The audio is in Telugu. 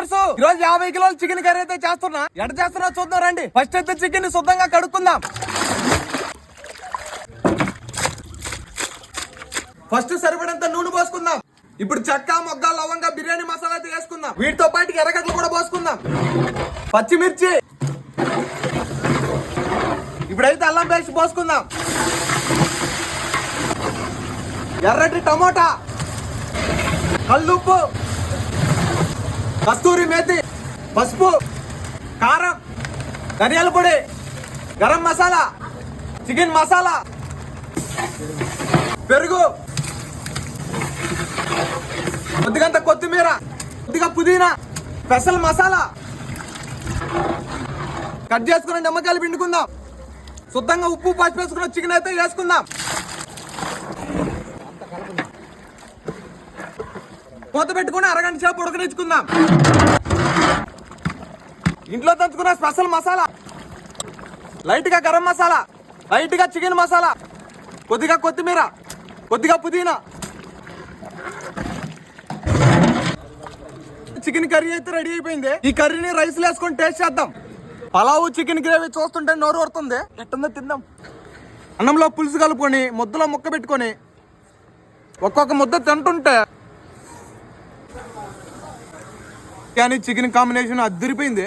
వ్యూవర్స్, ఈ రోజు 50 కిలోల చికెన్ కర్రీ అయితే చేస్తున్నా. ఎట చేస్తున్నా చూద్దాం రండి. ఫస్ట్ అయితే చికెన్ ని శుద్ధంగా కడుక్కుందాం. ఫస్ట్ సరిపడంత నూనె పోసుకుందాం. ఇప్పుడు చెక్క, మొగ్గ, లవంగా, బిర్యానీ మసాలా అయితే వేసుకుందాం. వీటితో పాటు ఎర్రగడ్డలు కూడా పోసుకుందాం. పచ్చిమిర్చి, ఇప్పుడైతే అల్లం పేస్ట్ పోసుకుందాం. ఎర్రటి టమోటా, కల్లుప్పు, కస్తూరి మేతి, పసుపు, కారం, ధనియాల పొడి, గరం మసాలా, చికెన్ మసాలా, పెరుగు, కొద్దిగంత కొత్తిమీర, కొద్దిగా పుదీనా, స్పెషల్ మసాలా, కట్ చేసుకున్న నిమ్మకాయలు పిండుకుందాం. శుద్ధంగా ఉప్పు పసుపు వేసుకున్న చికెన్ అయితే వేసుకుందాం. మూత పెట్టుకుని అరగంట సేపు ఉడకనిచ్చుకుందాం. ఇంట్లో దంచుకున్న స్పెషల్ మసాలా, లైట్ గా గరం మసాలా, లైట్ గా చికెన్ మసాలా, కొద్దిగా కొత్తిమీర, కొద్దిగా పుదీనా. చికెన్ కర్రీ అయితే రెడీ అయిపోయింది. ఈ కర్రీని రైస్ లో వేసుకొని టేస్ట్ చేద్దాం. పలావు చికెన్ గ్రేవీ చూస్తుంటే నోరు ఊరుతుంది. ఎట్టుందో తిందాం. అన్నంలో పులుసు కలుపుకొని ముద్దలో ముక్క పెట్టుకొని ఒక్కొక్క ముద్ద తింటుంటే కానీ చికెన్ కాంబినేషన్ అదిరిపోయింది.